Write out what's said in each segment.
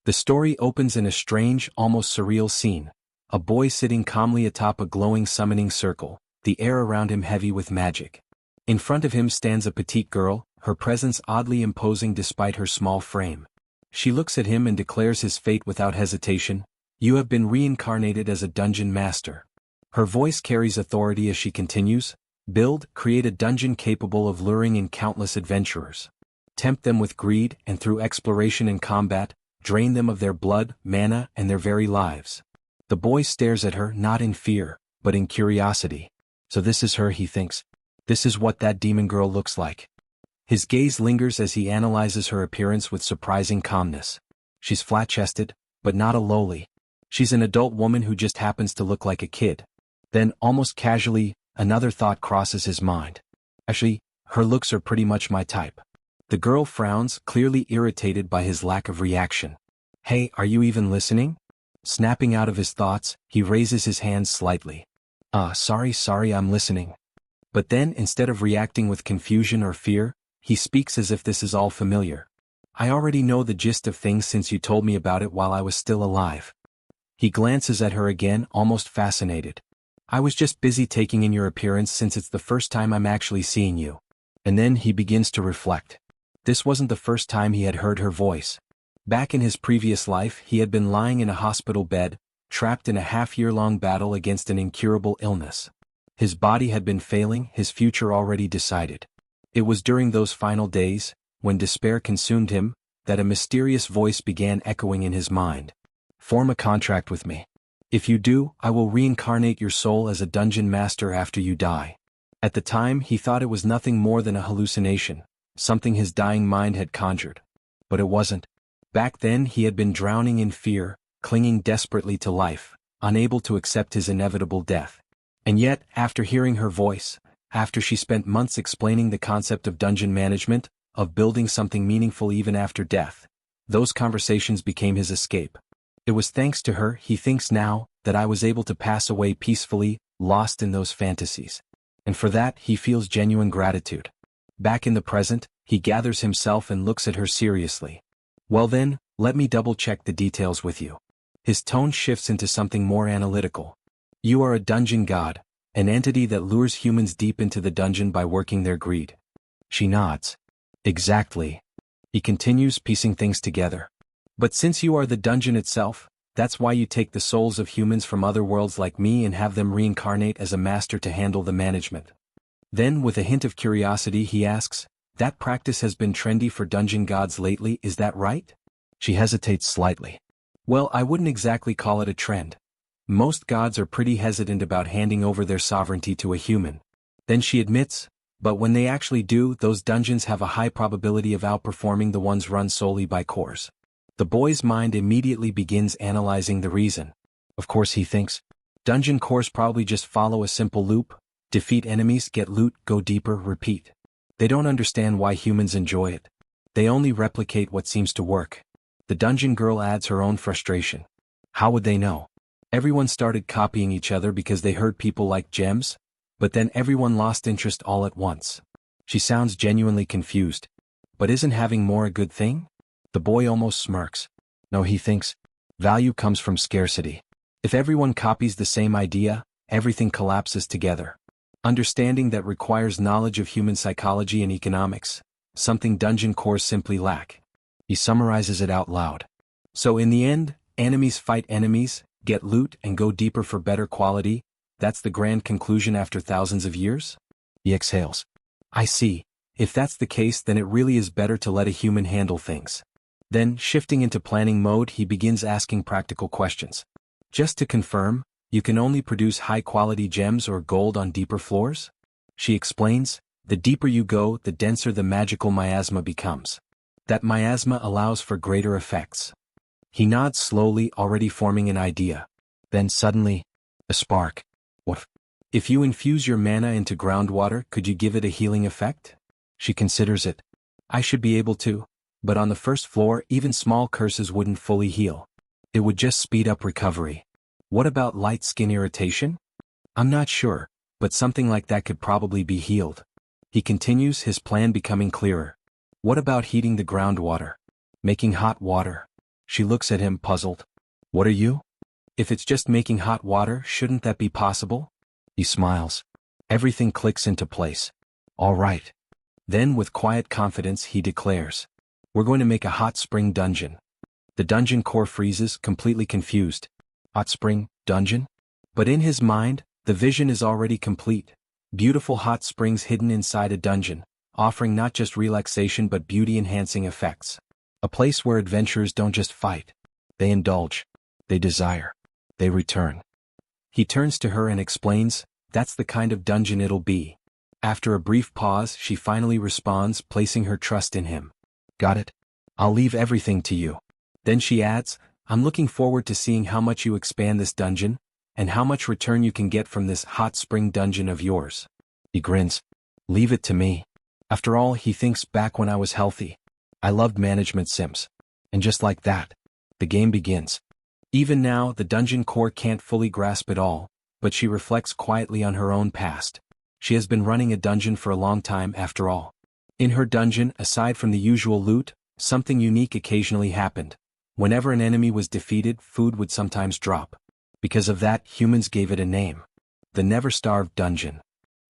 The story opens in a strange, almost surreal scene. A boy sitting calmly atop a glowing summoning circle, the air around him heavy with magic. In front of him stands a petite girl, her presence oddly imposing despite her small frame. She looks at him and declares his fate without hesitation. You have been reincarnated as a dungeon master. Her voice carries authority as she continues. Create a dungeon capable of luring in countless adventurers. Tempt them with greed and through exploration and combat, drain them of their blood, mana, and their very lives. The boy stares at her not in fear, but in curiosity. So this is her, he thinks. This is what that demon girl looks like. His gaze lingers as he analyzes her appearance with surprising calmness. She's flat-chested, but not a lowly. She's an adult woman who just happens to look like a kid. Then, almost casually, another thought crosses his mind. Actually, her looks are pretty much my type. The girl frowns, clearly irritated by his lack of reaction. Hey, are you even listening? Snapping out of his thoughts, he raises his hands slightly. Sorry, I'm listening. But then, instead of reacting with confusion or fear, he speaks as if this is all familiar. I already know the gist of things since you told me about it while I was still alive. He glances at her again, almost fascinated. I was just busy taking in your appearance since it's the first time I'm actually seeing you. And then he begins to reflect. This wasn't the first time he had heard her voice. Back in his previous life, he had been lying in a hospital bed, trapped in a half-year-long battle against an incurable illness. His body had been failing, his future already decided. It was during those final days, when despair consumed him, that a mysterious voice began echoing in his mind. Form a contract with me. If you do, I will reincarnate your soul as a dungeon master after you die. At the time, he thought it was nothing more than a hallucination, something his dying mind had conjured. But it wasn't. Back then he had been drowning in fear, clinging desperately to life, unable to accept his inevitable death. And yet, after hearing her voice, after she spent months explaining the concept of dungeon management, of building something meaningful even after death, those conversations became his escape. It was thanks to her, he thinks now, that I was able to pass away peacefully, lost in those fantasies. And for that, he feels genuine gratitude. Back in the present, he gathers himself and looks at her seriously. Well then, let me double-check the details with you. His tone shifts into something more analytical. You are a dungeon god, an entity that lures humans deep into the dungeon by working their greed. She nods. Exactly. He continues, piecing things together. But since you are the dungeon itself, that's why you take the souls of humans from other worlds like me and have them reincarnate as a master to handle the management. Then, with a hint of curiosity, he asks, that practice has been trendy for dungeon gods lately, is that right? She hesitates slightly. Well, I wouldn't exactly call it a trend. Most gods are pretty hesitant about handing over their sovereignty to a human. Then she admits, but when they actually do, those dungeons have a high probability of outperforming the ones run solely by cores. The boy's mind immediately begins analyzing the reason. Of course, he thinks, dungeon cores probably just follow a simple loop: defeat enemies, get loot, go deeper, repeat. They don't understand why humans enjoy it. They only replicate what seems to work. The dungeon girl adds her own frustration. How would they know? Everyone started copying each other because they heard people like gems, but then everyone lost interest all at once. She sounds genuinely confused. But isn't having more a good thing? The boy almost smirks. No, he thinks, value comes from scarcity. If everyone copies the same idea, everything collapses together. Understanding that requires knowledge of human psychology and economics, something dungeon cores simply lack. He summarizes it out loud. So in the end, enemies fight enemies, get loot and go deeper for better quality, that's the grand conclusion after thousands of years? He exhales. I see. If that's the case, then it really is better to let a human handle things. Then, shifting into planning mode, he begins asking practical questions. Just to confirm, you can only produce high-quality gems or gold on deeper floors? She explains, the deeper you go, the denser the magical miasma becomes. That miasma allows for greater effects. He nods slowly, already forming an idea. Then suddenly, a spark. What? If you infuse your mana into groundwater, could you give it a healing effect? She considers it. I should be able to. But on the first floor, even small curses wouldn't fully heal. It would just speed up recovery. What about light skin irritation? I'm not sure, but something like that could probably be healed. He continues, his plan becoming clearer. What about heating the groundwater? Making hot water? She looks at him puzzled. What are you? If it's just making hot water, shouldn't that be possible? He smiles. Everything clicks into place. All right. Then with quiet confidence he declares. We're going to make a hot spring dungeon. The dungeon core freezes, completely confused. Hot spring dungeon? But in his mind, the vision is already complete. Beautiful hot springs hidden inside a dungeon, offering not just relaxation but beauty-enhancing effects. A place where adventurers don't just fight. They indulge. They desire. They return. He turns to her and explains, that's the kind of dungeon it'll be. After a brief pause, she finally responds, placing her trust in him. Got it? I'll leave everything to you. Then she adds, I'm looking forward to seeing how much you expand this dungeon, and how much return you can get from this hot spring dungeon of yours. He grins. Leave it to me. After all, he thinks back when I was healthy. I loved management sims. And just like that, the game begins. Even now, the dungeon core can't fully grasp it all, but she reflects quietly on her own past. She has been running a dungeon for a long time after all. In her dungeon, aside from the usual loot, something unique occasionally happened. Whenever an enemy was defeated, food would sometimes drop. Because of that, humans gave it a name. The Never-Starved Dungeon.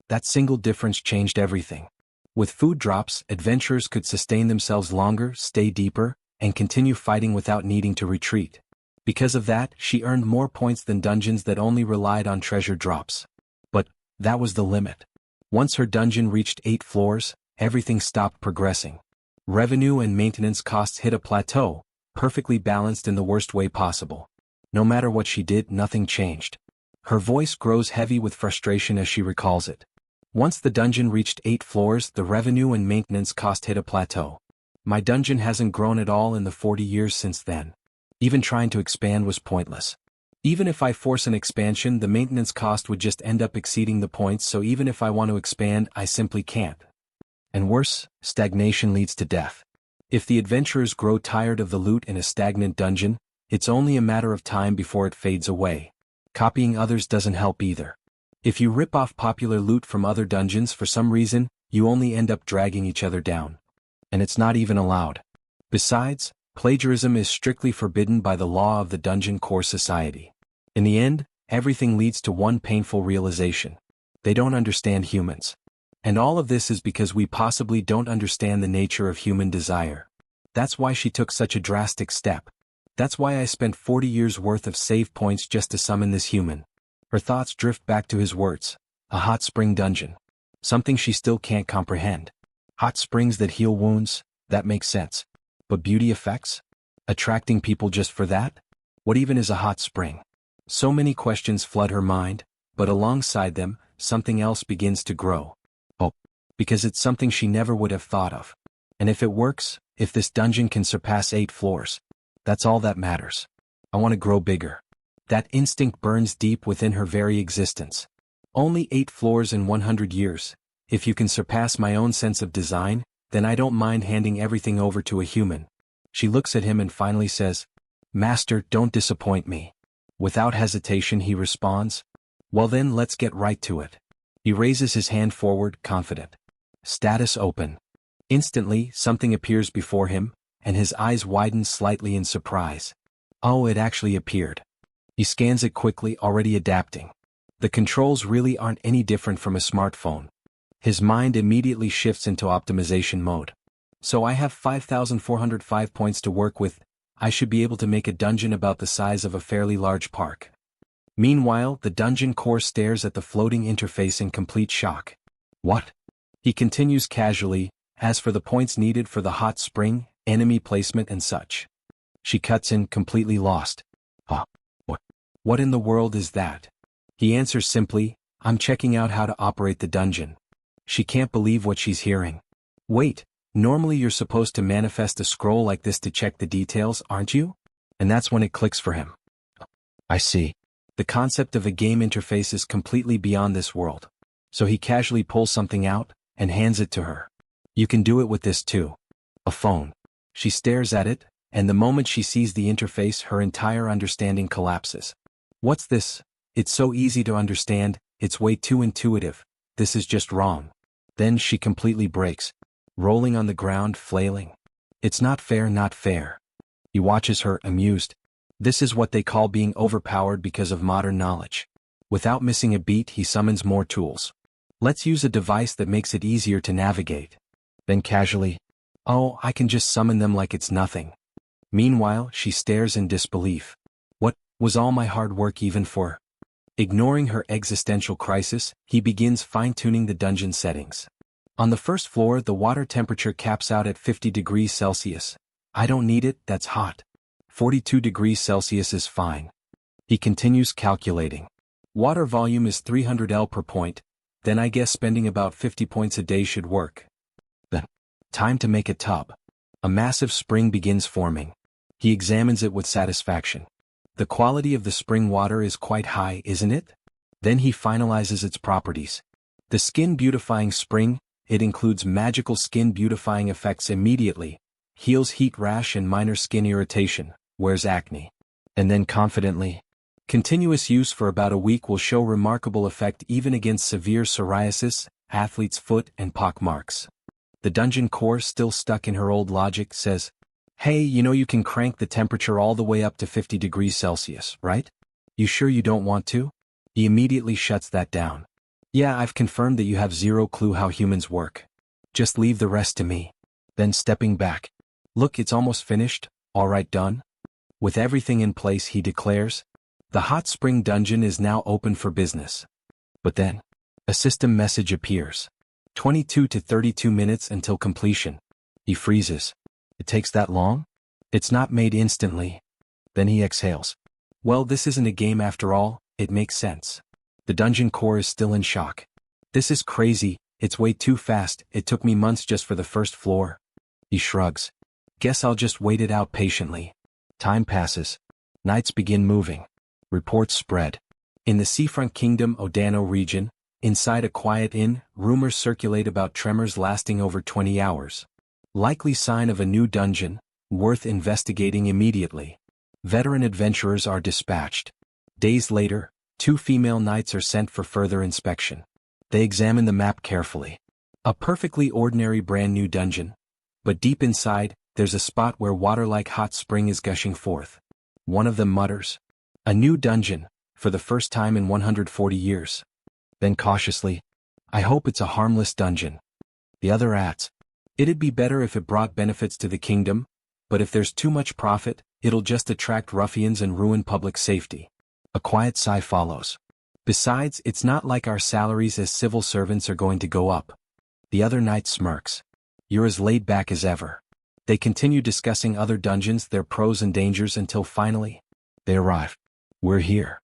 That single difference changed everything. With food drops, adventurers could sustain themselves longer, stay deeper, and continue fighting without needing to retreat. Because of that, she earned more points than dungeons that only relied on treasure drops. But that was the limit. Once her dungeon reached 8 floors, everything stopped progressing. Revenue and maintenance costs hit a plateau, perfectly balanced in the worst way possible. No matter what she did, nothing changed. Her voice grows heavy with frustration as she recalls it. Once the dungeon reached 8 floors, the revenue and maintenance cost hit a plateau. My dungeon hasn't grown at all in the 40 years since then. Even trying to expand was pointless. Even if I force an expansion, the maintenance cost would just end up exceeding the points, so even if I want to expand, I simply can't. And worse, stagnation leads to death. If the adventurers grow tired of the loot in a stagnant dungeon, it's only a matter of time before it fades away. Copying others doesn't help either. If you rip off popular loot from other dungeons for some reason, you only end up dragging each other down. And it's not even allowed. Besides, plagiarism is strictly forbidden by the law of the Dungeon Core Society. In the end, everything leads to one painful realization. They don't understand humans. And all of this is because we possibly don't understand the nature of human desire. That's why she took such a drastic step. That's why I spent 40 years worth of save points just to summon this human. Her thoughts drift back to his words. A hot spring dungeon. Something she still can't comprehend. Hot springs that heal wounds, that makes sense. But beauty effects? Attracting people just for that? What even is a hot spring? So many questions flood her mind, but alongside them, something else begins to grow. Hope. Because it's something she never would have thought of. And if it works, if this dungeon can surpass 8 floors, that's all that matters. I want to grow bigger. That instinct burns deep within her very existence. Only 8 floors in 100 years. If you can surpass my own sense of design, then I don't mind handing everything over to a human. She looks at him and finally says, Master, don't disappoint me. Without hesitation he responds, well then let's get right to it. He raises his hand forward, confident. Status open. Instantly, something appears before him, and his eyes widen slightly in surprise. Oh, it actually appeared. He scans it quickly, already adapting. The controls really aren't any different from a smartphone. His mind immediately shifts into optimization mode. So I have 5,405 points to work with. I should be able to make a dungeon about the size of a fairly large park. Meanwhile, the dungeon core stares at the floating interface in complete shock. What? He continues casually, as for the points needed for the hot spring, enemy placement and such. She cuts in, completely lost. Huh? What in the world is that? He answers simply, I'm checking out how to operate the dungeon. She can't believe what she's hearing. Wait, normally you're supposed to manifest a scroll like this to check the details, aren't you? And that's when it clicks for him. I see. The concept of a game interface is completely beyond this world. So he casually pulls something out, and hands it to her. You can do it with this too. A phone. She stares at it, and the moment she sees the interface her entire understanding collapses. What's this? It's so easy to understand, it's way too intuitive, this is just wrong. Then she completely breaks. Rolling on the ground, flailing. It's not fair, not fair. He He watches her, amused. This is what they call being overpowered because of modern knowledge. Without missing a beat, he summons more tools. Let's use a device that makes it easier to navigate. Then casually, oh, I can just summon them like it's nothing. Meanwhile, she stares in disbelief. What was all my hard work even for? Ignoring her existential crisis, he begins fine-tuning the dungeon settings. On the first floor, the water temperature caps out at 50 degrees Celsius. I don't need it, that's hot. 42 degrees Celsius is fine. He continues calculating. Water volume is 300 L per point, then I guess spending about 50 points a day should work. Then, time to make a tub. A massive spring begins forming. He examines it with satisfaction. The quality of the spring water is quite high, isn't it? Then he finalizes its properties. The skin beautifying spring, it includes magical skin beautifying effects immediately, heals heat rash and minor skin irritation, wears acne. And then confidently, continuous use for about a week will show remarkable effect even against severe psoriasis, athlete's foot and pock marks. The dungeon core, still stuck in her old logic, says, hey, you can crank the temperature all the way up to 50 degrees Celsius, right? You sure you don't want to? He immediately shuts that down. Yeah, I've confirmed that you have zero clue how humans work. Just leave the rest to me. Then stepping back. Look, it's almost finished, alright, done. With everything in place, he declares, the hot spring dungeon is now open for business. But then, a system message appears. 22 to 32 minutes until completion. He freezes. It takes that long? It's not made instantly. Then he exhales. Well, this isn't a game after all, it makes sense. The dungeon core is still in shock. This is crazy, it's way too fast, it took me months just for the first floor. He shrugs. Guess I'll just wait it out patiently. Time passes. Nights begin moving. Reports spread. In the seafront kingdom Odano region, inside a quiet inn, rumors circulate about tremors lasting over 20 hours. Likely sign of a new dungeon, worth investigating immediately. Veteran adventurers are dispatched. Days later, 2 female knights are sent for further inspection. They examine the map carefully. A perfectly ordinary brand new dungeon. But deep inside, there's a spot where water like hot spring is gushing forth. One of them mutters, a new dungeon, for the first time in 140 years. Then cautiously, I hope it's a harmless dungeon. The other adds, it'd be better if it brought benefits to the kingdom, but if there's too much profit, it'll just attract ruffians and ruin public safety. A quiet sigh follows. Besides, it's not like our salaries as civil servants are going to go up. The other knight smirks. You're as laid back as ever. They continue discussing other dungeons, their pros and dangers until finally, they arrive. We're here.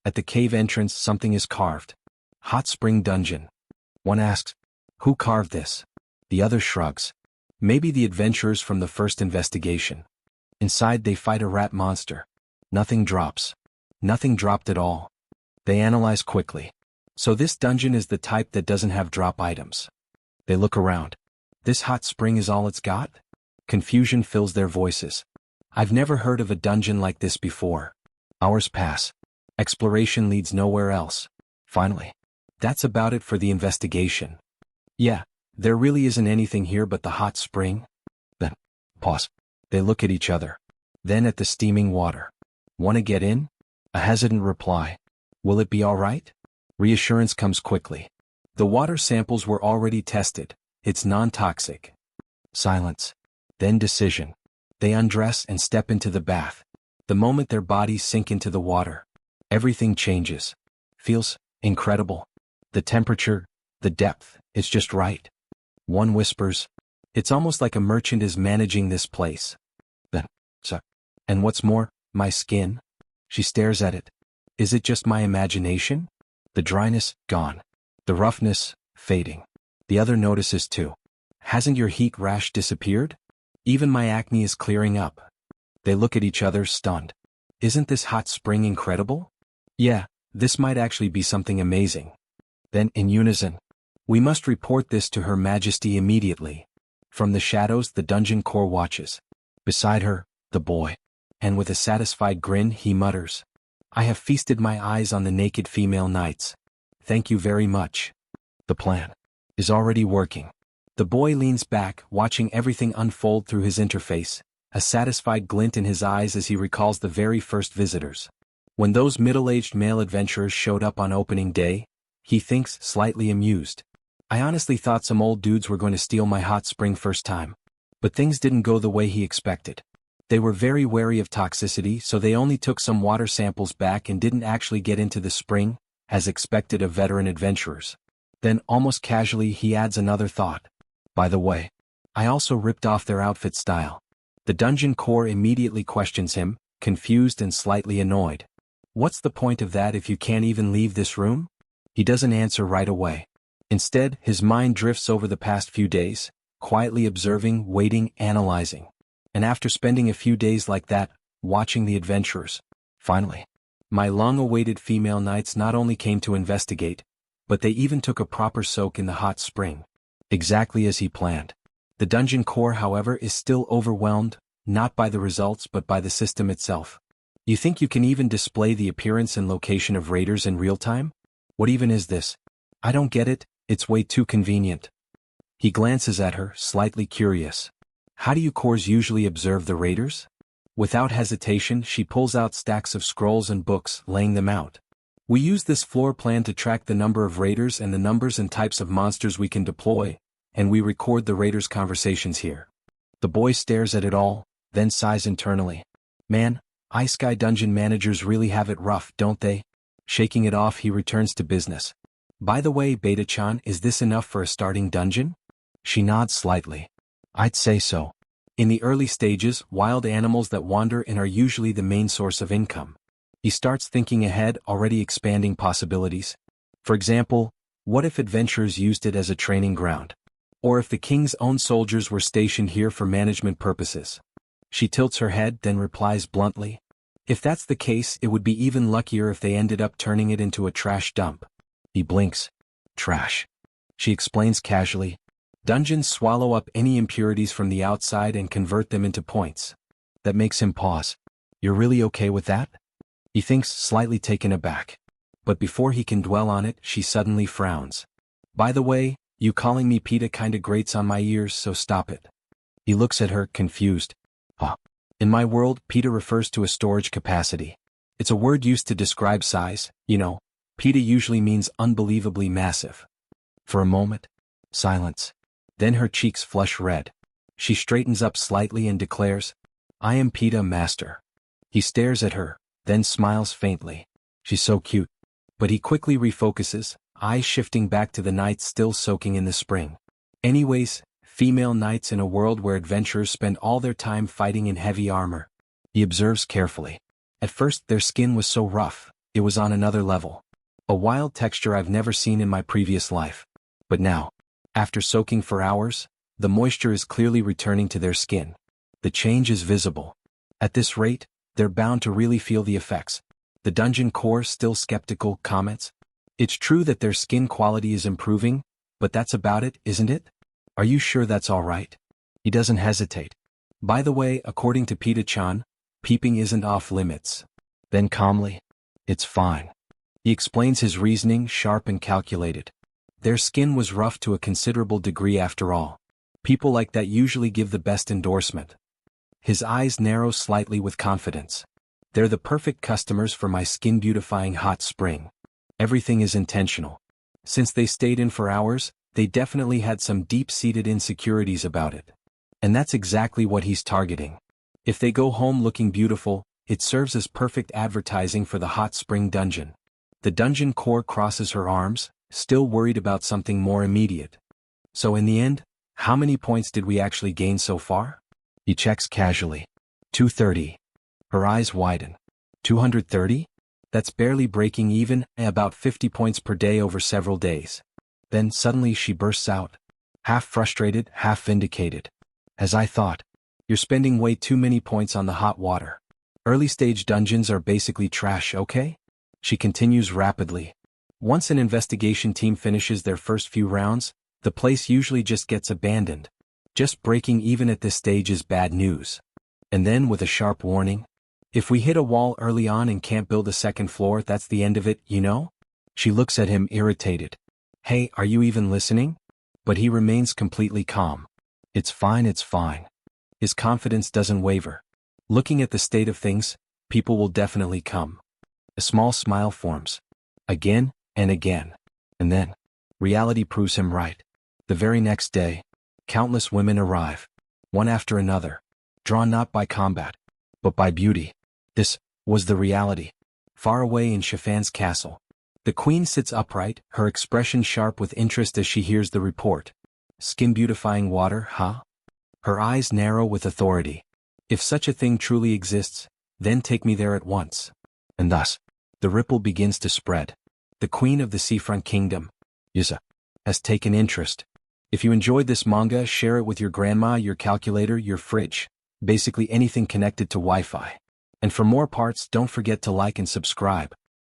At the cave entrance, something is carved. Hot spring dungeon. One asks, who carved this? The other shrugs. Maybe the adventurers from the first investigation. Inside they fight a rat monster. Nothing drops. Nothing dropped at all. They analyze quickly. So this dungeon is the type that doesn't have drop items. They look around. This hot spring is all it's got? Confusion fills their voices. I've never heard of a dungeon like this before. Hours pass. Exploration leads nowhere else. Finally, that's about it for the investigation. Yeah, there really isn't anything here but the hot spring. Then, pause. They look at each other. Then at the steaming water. Wanna get in? A hesitant reply. Will it be all right? Reassurance comes quickly. The water samples were already tested. It's non-toxic. Silence. Then decision. They undress and step into the bath. The moment their bodies sink into the water, everything changes. Feels incredible. The temperature, the depth, it's just right. One whispers, it's almost like a merchant is managing this place. Then, and what's more, my skin? She stares at it. Is it just my imagination? The dryness, gone. The roughness, fading. The other notices too. Hasn't your heat rash disappeared? Even my acne is clearing up. They look at each other stunned. Isn't this hot spring incredible? Yeah, this might actually be something amazing. Then in unison, we must report this to Her Majesty immediately. From the shadows the dungeon core watches. Beside her, the boy. And with a satisfied grin he mutters, I have feasted my eyes on the naked female knights. Thank you very much. The plan is already working. The boy leans back, watching everything unfold through his interface. a satisfied glint in his eyes as he recalls the very first visitors. When those middle-aged male adventurers showed up on opening day, he thinks, slightly amused. I honestly thought some old dudes were going to steal my hot spring first time. But things didn't go the way he expected. They were very wary of toxicity, so they only took some water samples back and didn't actually get into the spring, as expected of veteran adventurers. Then, almost casually, he adds another thought. By the way, I also ripped off their outfit style. The dungeon core immediately questions him, confused and slightly annoyed. What's the point of that if you can't even leave this room? He doesn't answer right away. Instead, his mind drifts over the past few days, quietly observing, waiting, analyzing. And after spending a few days like that, watching the adventurers, finally, my long-awaited female knights not only came to investigate, but they even took a proper soak in the hot spring. Exactly as he planned. The dungeon core, however, is still overwhelmed, not by the results but by the system itself. You think you can even display the appearance and location of raiders in real time? What even is this? I don't get it, it's way too convenient. He glances at her, slightly curious. How do you cores usually observe the raiders? Without hesitation, she pulls out stacks of scrolls and books, laying them out. We use this floor plan to track the number of raiders and the numbers and types of monsters we can deploy, and we record the raiders' conversations here. The boy stares at it all, then sighs internally. Man, isekai dungeon managers really have it rough, don't they? Shaking it off, he returns to business. By the way, Beta-chan, is this enough for a starting dungeon? She nods slightly. I'd say so. In the early stages, wild animals that wander in are usually the main source of income. He starts thinking ahead, already expanding possibilities. For example, what if adventurers used it as a training ground? Or if the king's own soldiers were stationed here for management purposes? She tilts her head, then replies bluntly. If that's the case, it would be even luckier if they ended up turning it into a trash dump. He blinks. Trash. She explains casually. Dungeons swallow up any impurities from the outside and convert them into points. That makes him pause. You're really okay with that? He thinks, slightly taken aback. But before he can dwell on it, she suddenly frowns. By the way, you calling me Peta kinda grates on my ears, so stop it. He looks at her, confused. Huh. In my world, Peta refers to a storage capacity. It's a word used to describe size, you know. Peta usually means unbelievably massive. For a moment, silence. Then her cheeks flush red. She straightens up slightly and declares, I am Peta, master. He stares at her, then smiles faintly. She's so cute. But he quickly refocuses, eyes shifting back to the knights still soaking in the spring. Anyways, female knights in a world where adventurers spend all their time fighting in heavy armor. He observes carefully. At first, their skin was so rough, it was on another level. A wild texture I've never seen in my previous life. But now, after soaking for hours, the moisture is clearly returning to their skin. The change is visible. At this rate, they're bound to really feel the effects. The dungeon core, still skeptical, comments. It's true that their skin quality is improving, but that's about it, isn't it? Are you sure that's all right? He doesn't hesitate. By the way, according to Peta-chan, peeping isn't off limits. Then calmly, it's fine. He explains his reasoning, sharp and calculated. Their skin was rough to a considerable degree after all. People like that usually give the best endorsement. His eyes narrow slightly with confidence. They're the perfect customers for my skin-beautifying hot spring. Everything is intentional. Since they stayed in for hours, they definitely had some deep-seated insecurities about it. And that's exactly what he's targeting. If they go home looking beautiful, it serves as perfect advertising for the hot spring dungeon. The dungeon core crosses her arms, still worried about something more immediate. So in the end, how many points did we actually gain so far? He checks casually. 230. Her eyes widen. 230? That's barely breaking even, about 50 points per day over several days. Then suddenly she bursts out. Half frustrated, half vindicated. As I thought. You're spending way too many points on the hot water. Early stage dungeons are basically trash, okay? She continues rapidly. Once an investigation team finishes their first few rounds, the place usually just gets abandoned. Just breaking even at this stage is bad news. And then with a sharp warning. If we hit a wall early on and can't build a second floor, that's the end of it, you know? She looks at him irritated. Hey, are you even listening? But he remains completely calm. It's fine, it's fine. His confidence doesn't waver. Looking at the state of things, people will definitely come. A small smile forms. Again and again. And then, reality proves him right. The very next day, countless women arrive, one after another, drawn not by combat, but by beauty. This was the reality. Far away in Chiffan's castle, the queen sits upright, her expression sharp with interest as she hears the report. Skin beautifying water, huh? Her eyes narrow with authority. If such a thing truly exists, then take me there at once. And thus, the ripple begins to spread. The queen of the seafront kingdom, Yusa, has taken interest. If you enjoyed this manga, share it with your grandma, your calculator, your fridge, basically anything connected to Wi-Fi. And for more parts, don't forget to like and subscribe.